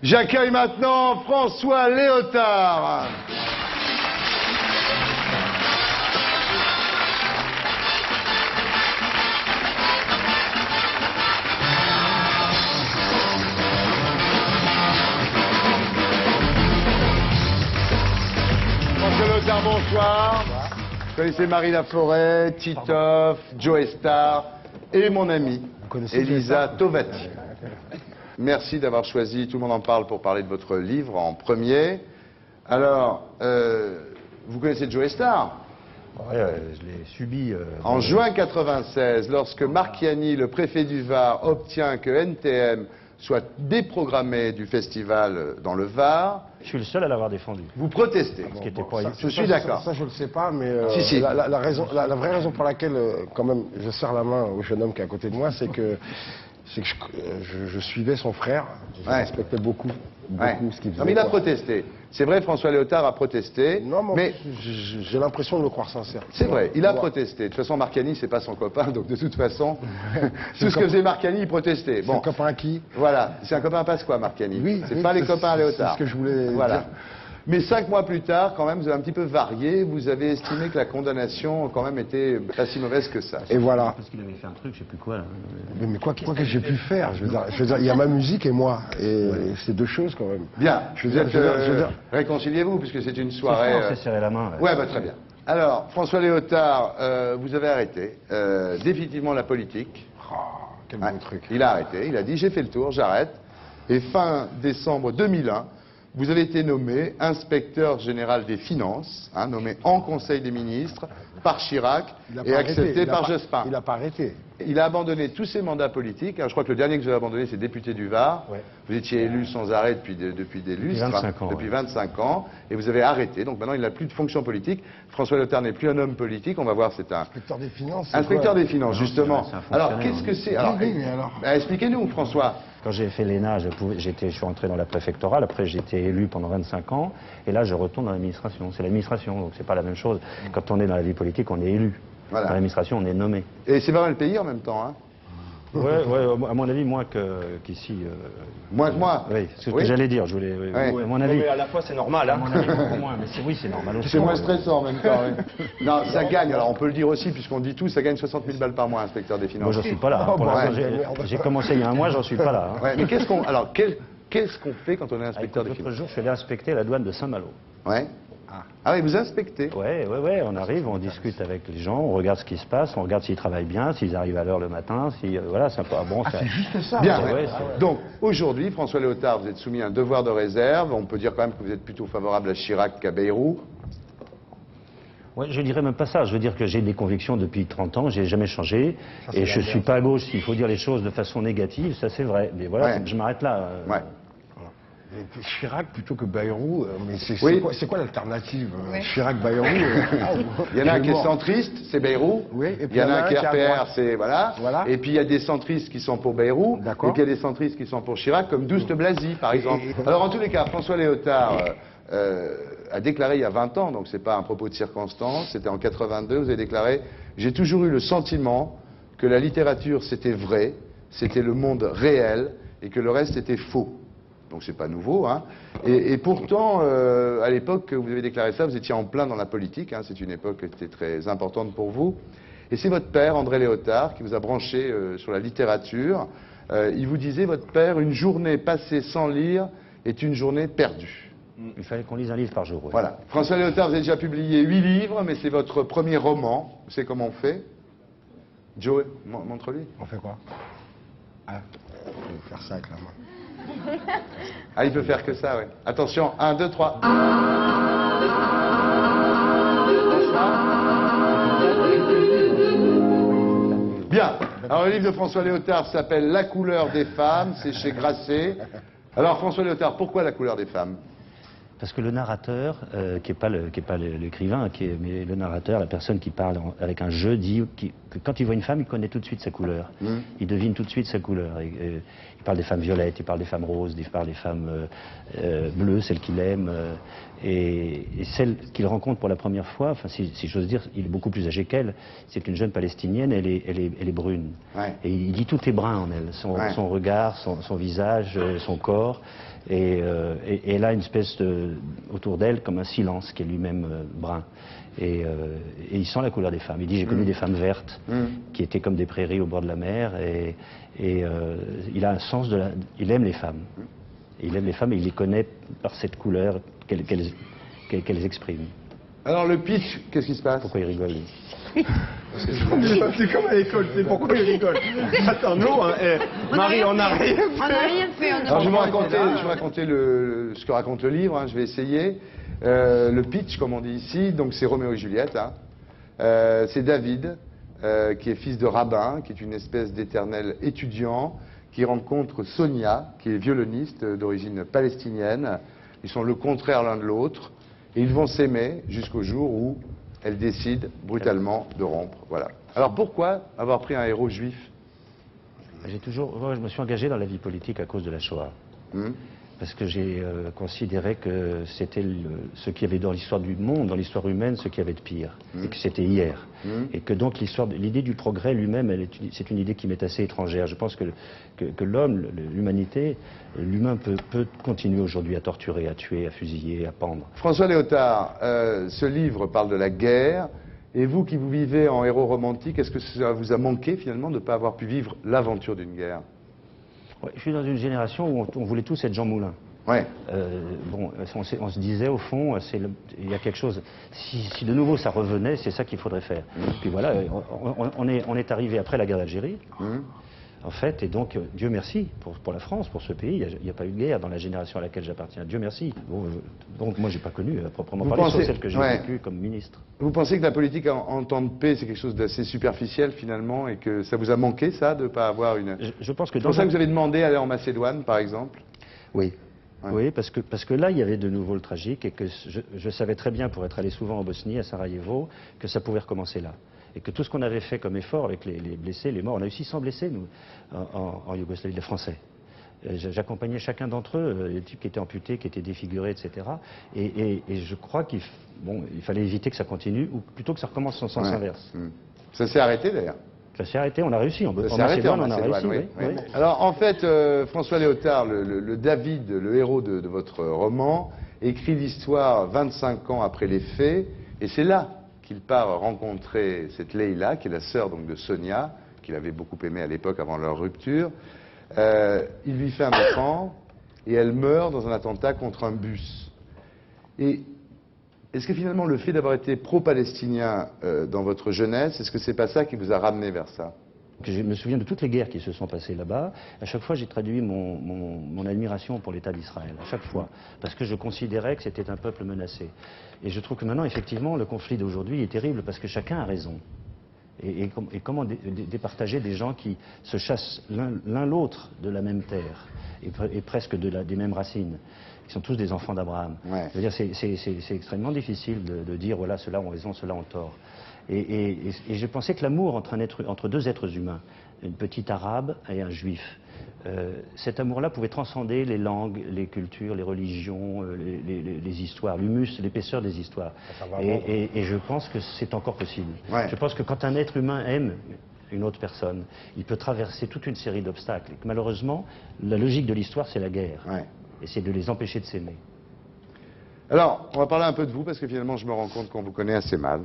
J'accueille maintenant François Léotard. François Léotard, bonsoir. Vous connaissez Marie Laforêt, Titoff, Joe Star et mon amie Elisa Tovati. Merci d'avoir choisi Tout le monde en parle pour parler de votre livre en premier. Alors, vous connaissez Joe Star? Oui, je l'ai subi. En juin 96, lorsque Marchiani, le préfet du Var, obtient que NTM soit déprogrammé du festival dans le Var, je suis le seul à l'avoir défendu. vous protestez. Ce qui était pas Je suis d'accord. Ça, je ne le sais pas, mais Si. La vraie raison pour laquelle, quand même, je serre la main au jeune homme qui est à côté de moi, c'est que je suivais son frère, je respectais beaucoup ce qu'il faisait. Non, mais il a protesté. C'est vrai, François Léotard a protesté. Non, mais j'ai l'impression de le croire sincère. c'est vrai, il a protesté. De toute façon, Marchiani, c'est pas son copain, donc de toute façon, tout ce que faisait Marchiani, il protestait. Bon. C'est un copain à qui? Voilà, c'est un copain à Pasqua, Marchiani. Oui, c'est pas les copains à Léotard. C'est ce que je voulais dire. Mais 5 mois plus tard, quand même, vous avez un petit peu varié. Vous avez estimé que la condamnation, quand même, était pas si mauvaise que ça. Et voilà. Parce qu'il avait fait un truc, je sais plus quoi. Là. Mais quoi que j'ai pu faire, je veux dire, il y a ma musique et moi, et c'est deux choses quand même. Bien. Réconciliez-vous, puisque c'est une soirée. On s'est serré la main. Ouais, bah, très bien. Alors, François Léotard, vous avez arrêté définitivement la politique. Oh, quel bon truc. Il a arrêté, il a dit j'ai fait le tour, j'arrête. Et fin décembre 2001, vous avez été nommé inspecteur général des finances, nommé en Conseil des ministres par Chirac et accepté par Jospin. Il n'a pas arrêté. Il a abandonné tous ses mandats politiques. Alors, je crois que le dernier que vous avez abandonné, c'est député du Var. Ouais. Vous étiez élu sans arrêt depuis des lustres. 25 ans. Depuis 25 ans. Et vous avez arrêté. Donc maintenant, il n'a plus de fonction politique. François Léotard n'est plus un homme politique. On va voir, c'est un... Inspecteur des finances. Inspecteur des finances, justement. Alors, qu'est-ce que c'est? Alors, alors expliquez-nous, François. Quand j'ai fait l'ENA, je suis rentré dans la préfectorale. Après, j'ai été élu pendant 25 ans. Et là, je retourne dans l'administration. C'est l'administration, donc c'est pas la même chose. Quand on est dans la vie politique, on est élu. Voilà. Dans l'administration, on est nommé. Et c'est pas mal payé en même temps, hein? Ouais, à mon avis, moins qu'ici. Moins que moi? Oui, c'est ce que j'allais dire. Je voulais, à mon avis. Mais à la fois, c'est normal, hein? À mon avis, beaucoup moins. Mais oui, c'est normal aussi. C'est moins stressant en même temps, oui. Non, ça gagne, alors on peut le dire aussi, puisqu'on dit tout, ça gagne 60 000 balles par mois, inspecteur des finances. Moi, j'en suis pas là. Pour l'instant, j'ai commencé il y a un mois, j'en suis pas là. Ouais, mais qu'est-ce qu'on fait quand on est inspecteur des finances? L'autre jour, je suis allé inspecter la douane de Saint-Malo. Ouais. Ah oui, vous inspectez? Ouais, on arrive, on discute avec les gens, on regarde ce qui se passe, on regarde s'ils travaillent bien, s'ils arrivent à l'heure le matin, si voilà, c'est un peu bon. C'est juste ça. Bien. Ouais, donc aujourd'hui, François Léotard, vous êtes soumis à un devoir de réserve. On peut dire quand même que vous êtes plutôt favorable à Chirac qu'à Bayrou. Ouais, je dirais même pas ça. Je veux dire que j'ai des convictions depuis 30 ans, j'ai jamais changé, et je suis pas à gauche. S'il faut dire les choses de façon négative, ça c'est vrai. Mais voilà, je m'arrête là. Ouais. Et Chirac plutôt que Bayrou, mais c'est quoi l'alternative? Chirac-Bayrou Il y en a un qui est centriste, c'est Bayrou. Oui, et puis il y en a un qui est RPR, c'est voilà. Et puis il y a des centristes qui sont pour Bayrou. Et puis il y a des centristes qui sont pour Chirac, comme Douste Blazy, par exemple. Alors en tous les cas, François Léotard a déclaré il y a 20 ans, donc c'est pas un propos de circonstance, c'était en 82, vous avez déclaré « J'ai toujours eu le sentiment que la littérature c'était vrai, c'était le monde réel, et que le reste était faux ». Donc c'est pas nouveau, hein. Et pourtant, à l'époque que vous avez déclaré ça, vous étiez en plein dans la politique, hein. C'est une époque qui était très importante pour vous. Et c'est votre père, André Léotard, qui vous a branché sur la littérature. Il vous disait, votre père, une journée passée sans lire est une journée perdue. Il fallait qu'on lise un livre par jour. Ouais. Voilà. François Léotard, vous avez déjà publié 8 livres, mais c'est votre premier roman. Vous savez comment on fait? Joe, montre-lui. On fait quoi? Je vais faire ça avec la main. Ah, il peut faire que ça, oui. Attention, 1, 2, 3. Bien. Alors, le livre de François Léotard s'appelle La couleur des femmes, c'est chez Grasset. Alors, François Léotard, pourquoi La couleur des femmes? Parce que le narrateur, qui n'est pas l'écrivain, mais le narrateur, la personne qui parle avec un jeu, dit que quand il voit une femme, il connaît tout de suite sa couleur. Il devine tout de suite sa couleur. Il parle des femmes violettes, il parle des femmes roses, il parle des femmes bleues, celles qu'il aime. Et celle qu'il rencontre pour la première fois, enfin, si j'ose dire, il est beaucoup plus âgé qu'elle. C'est une jeune palestinienne, elle est brune. Ouais. Et il dit tout est brun en elle. Son regard, son visage, son corps. Et elle a une espèce autour d'elle comme un silence qui est lui-même brun. Et il sent la couleur des femmes. Il dit j'ai connu des femmes vertes qui étaient comme des prairies au bord de la mer. Et il a un sens il aime les femmes. Et il aime les femmes et il les connaît par cette couleur qu'elles expriment. Alors le pitch, qu'est-ce qui se passe? Pourquoi il rigole lui? C'est comme à l'école, c'est pourquoi il rigole. Attends, nous, Marie, on n'a rien fait. On n'a rien fait. Alors je vais vous raconter ce que raconte le livre, hein, je vais essayer. Le pitch, comme on dit ici, donc c'est Roméo et Juliette. Hein. C'est David, qui est fils de rabbin, qui est une espèce d'éternel étudiant, qui rencontre Sonia, qui est violoniste d'origine palestinienne. Ils sont le contraire l'un de l'autre. Et ils vont s'aimer jusqu'au jour où elle décide brutalement de rompre. Voilà. Alors pourquoi avoir pris un héros juif? Je me suis engagé dans la vie politique à cause de la Shoah. Parce que j'ai considéré que c'était ce qu'il y avait dans l'histoire du monde, dans l'histoire humaine, ce qu'il y avait de pire. Et que c'était hier. Et que donc l'idée du progrès lui-même, c'est une idée qui m'est assez étrangère. Je pense que l'homme, l'humanité, l'humain peut continuer aujourd'hui à torturer, à tuer, à fusiller, à pendre. François Léotard, ce livre parle de la guerre. Et vous qui vous vivez en héros romantique, est-ce que ça vous a manqué finalement de ne pas avoir pu vivre l'aventure d'une guerre? Ouais, je suis dans une génération où on voulait tous être Jean Moulin. Ouais. On se disait au fond, il y a quelque chose. Si de nouveau ça revenait, c'est ça qu'il faudrait faire. Puis voilà, on est arrivé après la guerre d'Algérie. En fait, et donc, Dieu merci pour la France, pour ce pays. Il n'y a pas eu de guerre dans la génération à laquelle j'appartiens. Dieu merci. Bon, donc, moi, je n'ai pas connu, proprement parlé, sauf celle que j'ai vécue comme ministre. Vous pensez que la politique en temps de paix, c'est quelque chose d'assez superficiel, finalement, et que ça vous a manqué, ça, de ne pas avoir une... Je pense que c'est pour ça que vous avez demandé d'aller en Macédoine, par exemple? Oui. Ouais. Oui, parce que là, il y avait de nouveau le tragique, et que je savais très bien, pour être allé souvent en Bosnie, à Sarajevo, que ça pouvait recommencer là. Et que tout ce qu'on avait fait comme effort avec les blessés, les morts, on a eu 600 blessés, nous, en Yougoslavie, les Français. J'accompagnais chacun d'entre eux, les types qui étaient amputés, qui étaient défigurés, etc. Et je crois qu'il fallait éviter que ça continue, ou plutôt que ça recommence en sens inverse. Ça s'est arrêté, d'ailleurs. Ça s'est arrêté, on a réussi. En Macédoine, on a réussi, oui. Alors, en fait, François Léotard, le David, le héros de votre roman, écrit l'histoire 25 ans après les faits, et c'est là qu'il part rencontrer cette Leïla, qui est la sœur donc de Sonia, qu'il avait beaucoup aimée à l'époque avant leur rupture. Il lui fait un enfant et elle meurt dans un attentat contre un bus. Et est-ce que finalement le fait d'avoir été pro-palestinien dans votre jeunesse, est-ce que c'est pas ça qui vous a ramené vers ça? Je me souviens de toutes les guerres qui se sont passées là-bas. À chaque fois, j'ai traduit mon admiration pour l'État d'Israël, à chaque fois, parce que je considérais que c'était un peuple menacé. Et je trouve que maintenant, effectivement, le conflit d'aujourd'hui est terrible parce que chacun a raison. Et comment départager des gens qui se chassent l'un l'autre de la même terre et presque des mêmes racines? Ils sont tous des enfants d'Abraham. Ouais. Je veux dire, c'est extrêmement difficile de dire, voilà, ceux-là ont raison, ceux-là ont tort. Et je pensais que l'amour entre deux êtres humains, une petite arabe et un juif, cet amour-là pouvait transcender les langues, les cultures, les religions, les histoires, l'humus, l'épaisseur des histoires. Et je pense que c'est encore possible. Ouais. Je pense que quand un être humain aime une autre personne, il peut traverser toute une série d'obstacles. Et que malheureusement, la logique de l'histoire, c'est la guerre. Ouais. Et c'est de les empêcher de s'aimer. Alors, on va parler un peu de vous, parce que finalement, je me rends compte qu'on vous connaît assez mal.